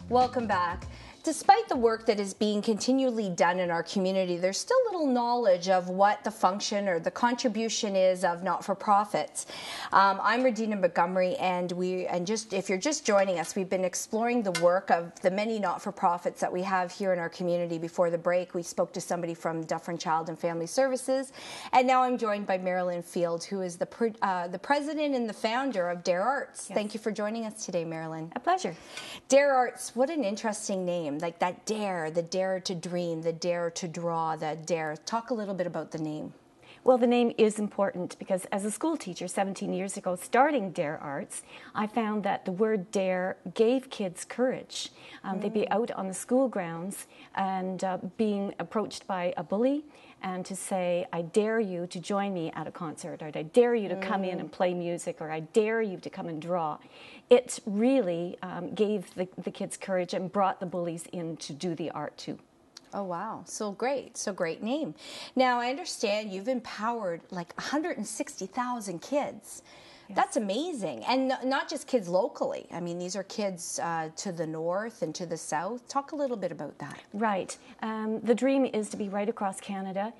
Welcome back. Despite the work that is being continually done in our community, there's still little knowledge of what the function or the contribution is of not-for-profits. I'm Regina Montgomery, and if you're just joining us, we've been exploring the work of the many not-for-profits that we have here in our community. Before the break, we spoke to somebody from Dufferin Child and Family Services, and now I'm joined by Marilyn Field, who is the president and the founder of DareArts. Yes. Thank you for joining us today, Marilyn. A pleasure. DareArts, what an interesting name. Like that dare, the dare to dream, the dare to draw, the dare. Talk a little bit about the name. Well, the name is important because as a school teacher 17 years ago, starting DareArts, I found that the word dare gave kids courage. They'd be out on the school grounds and being approached by a bully and to say, I dare you to join me at a concert, or I dare you to come in and play music, or I dare you to come and draw. It really gave the kids courage and brought the bullies in to do the art too. Oh, wow. So great. So great name. Now, I understand you've empowered like 160,000 kids. Yes. That's amazing. And not just kids locally. I mean, these are kids to the north and to the south. Talk a little bit about that. Right. The dream is to be right across Canada.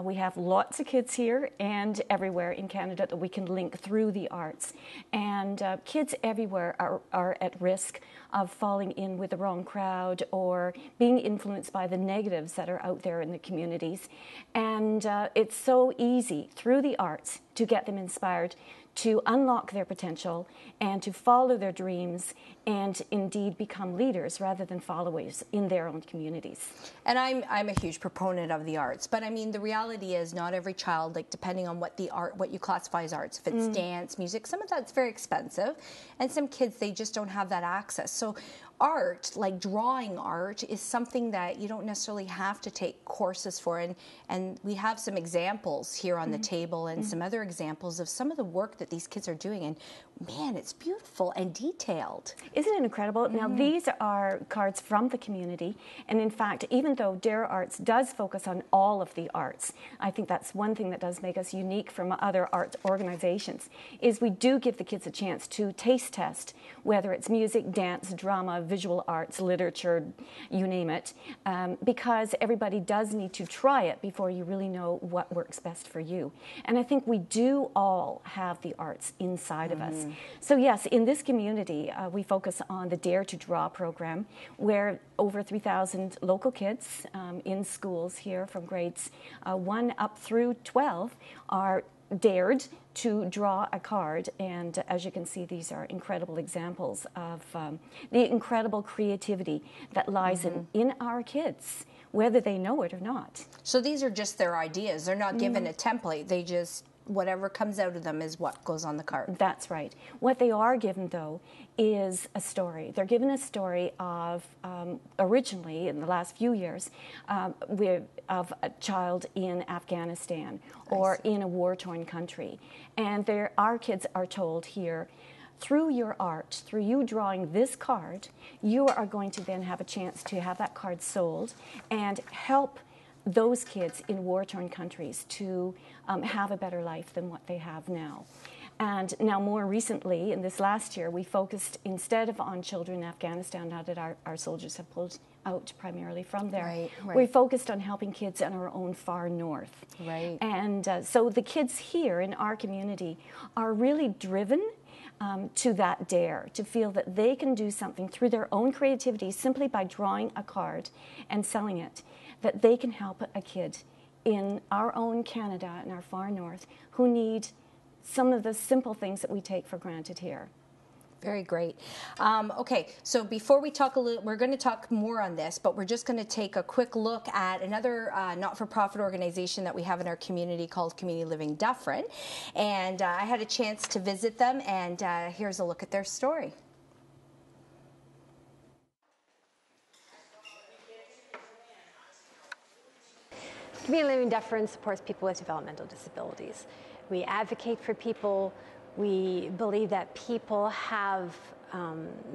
We have lots of kids here and everywhere in Canada that we can link through the arts. And kids everywhere are at risk of falling in with the wrong crowd or being influenced by the negatives that are out there in the communities. And it's so easy through the arts to get them inspired to unlock their potential and to follow their dreams and indeed become leaders rather than followers in their own communities. And I'm a huge proponent of the arts, but I mean the reality is not every child, like depending on what you classify as arts, if it's dance, music, some of that's very expensive, and some kids, they just don't have that access. So art, like drawing art, is something that you don't necessarily have to take courses for, and we have some examples here on the table and some other examples of some of the work that these kids are doing, and man, it's beautiful and detailed. Isn't it incredible? Now, these are cards from the community, and in fact, even though DareArts does focus on all of the arts, I think that's one thing that does make us unique from other art organizations, is we do give the kids a chance to taste test, whether it's music, dance, drama, visual arts, literature, you name it, because everybody does need to try it before you really know what works best for you. And I think we do all have the arts inside of us. So yes, in this community, we focus on the Dare to Draw program, where over 3,000 local kids in schools here from grades 1 up through 12 are dared to draw a card, and as you can see, these are incredible examples of the incredible creativity that lies in our kids, whether they know it or not. So these are just their ideas. They're not given a template. They just, whatever comes out of them is what goes on the card. That's right. What they are given, though, is a story. They're given a story of, originally, in the last few years, of a child in Afghanistan or in a war-torn country. And our kids are told here, through your art, through you drawing this card, you are going to then have a chance to have that card sold and help those kids in war-torn countries to have a better life than what they have now. And now more recently, in this last year, we focused instead of on children in Afghanistan, now that our soldiers have pulled out primarily from there, right. We focused on helping kids in our own far north. Right. And so the kids here in our community are really driven to that dare, to feel that they can do something through their own creativity simply by drawing a card and selling it, that they can help a kid in our own Canada, in our far north, who need some of the simple things that we take for granted here. Very great. Okay, so before we talk a little, we're going to talk more on this, but we're just going to take a quick look at another not-for-profit organization that we have in our community called Community Living Dufferin. And I had a chance to visit them, and here's a look at their story. Community Living Dufferin supports people with developmental disabilities. We advocate for people. We believe that people have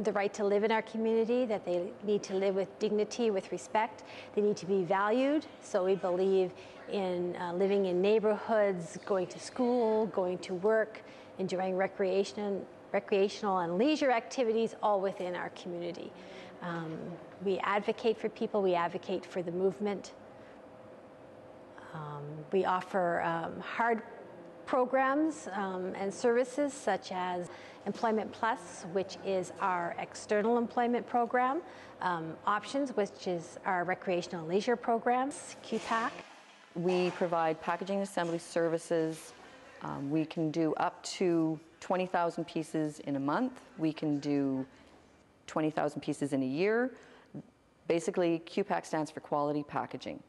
the right to live in our community, that they need to live with dignity, with respect. They need to be valued. So we believe in living in neighborhoods, going to school, going to work, enjoying recreational and leisure activities, all within our community. We advocate for people. We advocate for the movement. We offer hard programs and services such as Employment Plus, which is our external employment program, Options, which is our recreational and leisure programs, QPAC. We provide packaging assembly services. We can do up to 20,000 pieces in a month. We can do 20,000 pieces in a year. Basically, QPAC stands for quality packaging.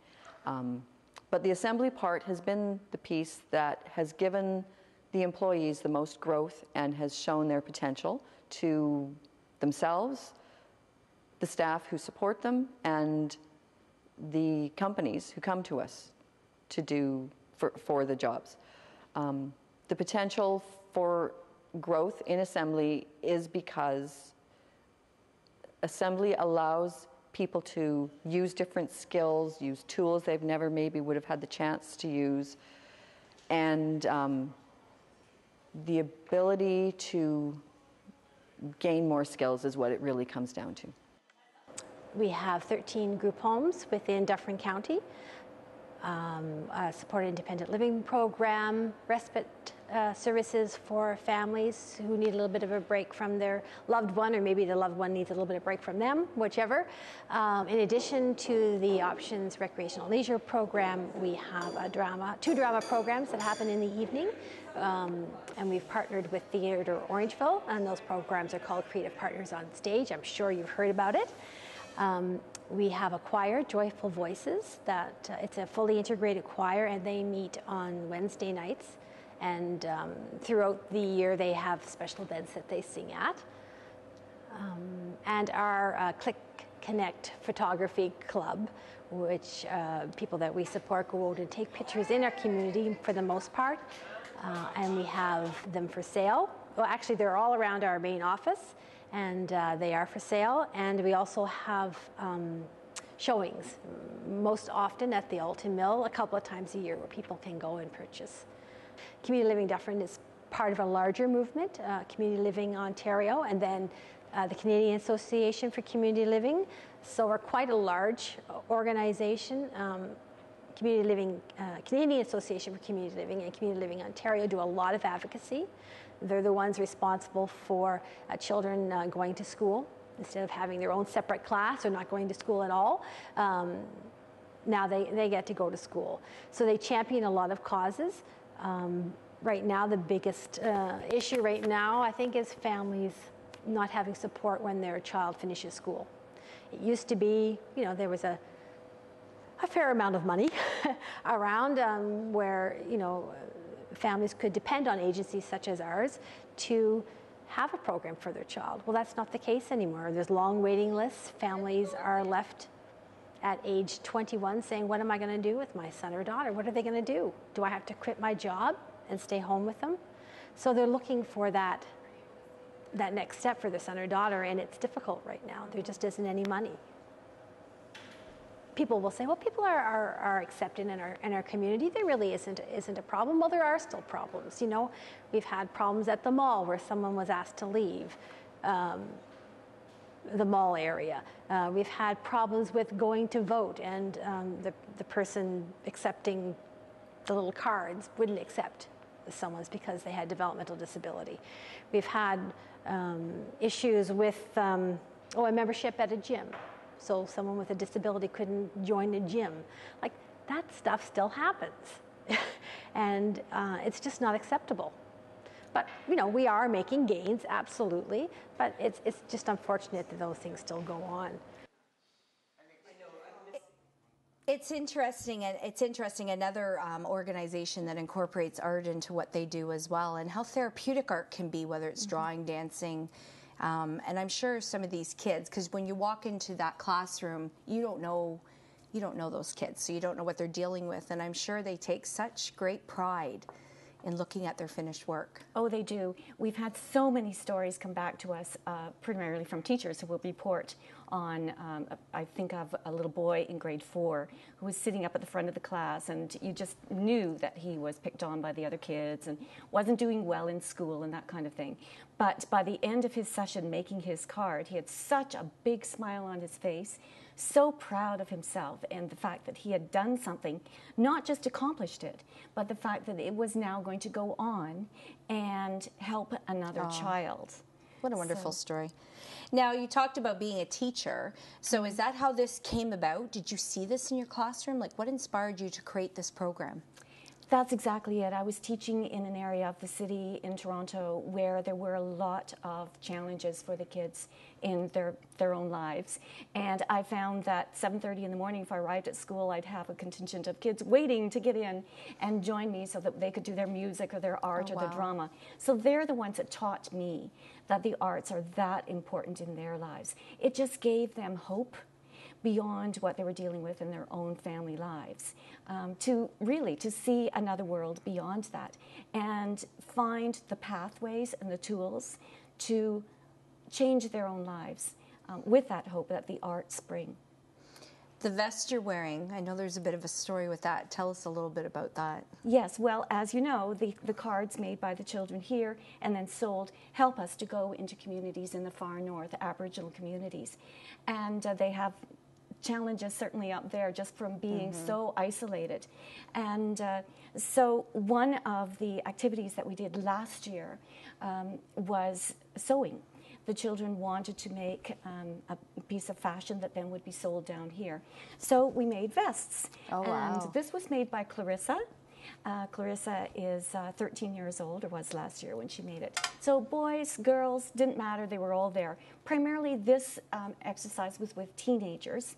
But the assembly part has been the piece that has given the employees the most growth and has shown their potential to themselves, the staff who support them, and the companies who come to us to do for the jobs. The potential for growth in assembly is because assembly allows people to use different skills, use tools they've never maybe would have had the chance to use, and the ability to gain more skills is what it really comes down to. We have 13 group homes within Dufferin County, a supported independent living program, respite services for families who need a little bit of a break from their loved one, or maybe the loved one needs a little bit of break from them, whichever. In addition to the Options Recreational Leisure program, we have two drama programs that happen in the evening, and we've partnered with Theatre Orangeville, and those programs are called Creative Partners on Stage. I'm sure you've heard about it. We have a choir, Joyful Voices, that it's a fully integrated choir, and they meet on Wednesday nights. And throughout the year, they have special events that they sing at. And our Click Connect Photography Club, which people that we support go out and take pictures in our community for the most part. And we have them for sale. Well, actually, they're all around our main office, and they are for sale. And we also have showings, most often at the Alton Mill, a couple of times a year, where people can go and purchase. Community Living Dufferin is part of a larger movement, Community Living Ontario, and then the Canadian Association for Community Living. So we're quite a large organization. Canadian Association for Community Living and Community Living Ontario do a lot of advocacy. They're the ones responsible for children going to school. Instead of having their own separate class or not going to school at all, now they get to go to school. So they champion a lot of causes. Right now, the biggest issue right now, I think, is families not having support when their child finishes school. It used to be, there was a fair amount of money around where, families could depend on agencies such as ours to have a program for their child. Well, that's not the case anymore. There's long waiting lists. Families are left at age 21 saying, what am I going to do with my son or daughter? What are they going to do? Do I have to quit my job and stay home with them? So they're looking for that next step for their son or daughter, and it's difficult right now. There just isn't any money. People will say, well, people are accepted in our community. There really isn't a problem. Well, there are still problems. We've had problems at the mall where someone was asked to leave the mall area. We've had problems with going to vote, and the person accepting the little cards wouldn't accept someone's because they had developmental disability. We've had issues with a membership at a gym. So someone with a disability couldn't join a gym. Like, that stuff still happens. And it's just not acceptable. But, we are making gains, absolutely. But it's just unfortunate that those things still go on. It's interesting, and it's interesting, another organization that incorporates art into what they do as well, and how therapeutic art can be, whether it's drawing, dancing. And I'm sure some of these kids, because when you walk into that classroom, you don't know those kids, so you don't know what they're dealing with. And I'm sure they take such great pride in looking at their finished work? Oh, they do. We've had so many stories come back to us, primarily from teachers who will report on, I think of a little boy in grade 4 who was sitting up at the front of the class, and you just knew that he was picked on by the other kids and wasn't doing well in school and that kind of thing. But by the end of his session making his card, he had such a big smile on his face, so proud of himself and the fact that he had done something, not just accomplished it, but the fact that it was now going to go on and help another child. What a wonderful story. Now, you talked about being a teacher. So is that how this came about? Did you see this in your classroom? Like, what inspired you to create this program? That's exactly it. I was teaching in an area of the city in Toronto where there were a lot of challenges for the kids in their own lives. And I found that 7:30 in the morning, if I arrived at school, I'd have a contingent of kids waiting to get in and join me so that they could do their music or their art or their drama. So they're the ones that taught me that the arts are that important in their lives. It just gave them hope beyond what they were dealing with in their own family lives, to see another world beyond that and find the pathways and the tools to change their own lives with that hope that the arts bring. The vest you're wearing, I know there's a bit of a story with that. Tell us a little bit about that. Yes, well, as you know, the cards made by the children here and then sold help us to go into communities in the far north, Aboriginal communities. And they have challenges certainly up there just from being so isolated. And so one of the activities that we did last year was sewing. The children wanted to make a piece of fashion that then would be sold down here. So we made vests. Oh, wow. And this was made by Clarissa. Clarissa is 13 years old, or was last year when she made it. So boys, girls, didn't matter, they were all there. Primarily this exercise was with teenagers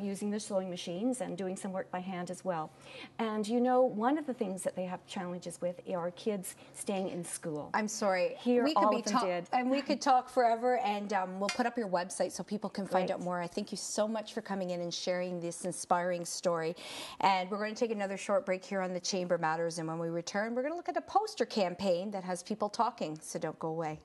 using the sewing machines and doing some work by hand as well. And you know, one of the things that they have challenges with are kids staying in school. I'm sorry. Here, all of them did. And we could talk forever, and we'll put up your website so people can find out more. I thank you so much for coming in and sharing this inspiring story. And we're going to take another short break here on the Chamber Matters, and when we return, we're going to look at a poster campaign that has people talking, so don't go away.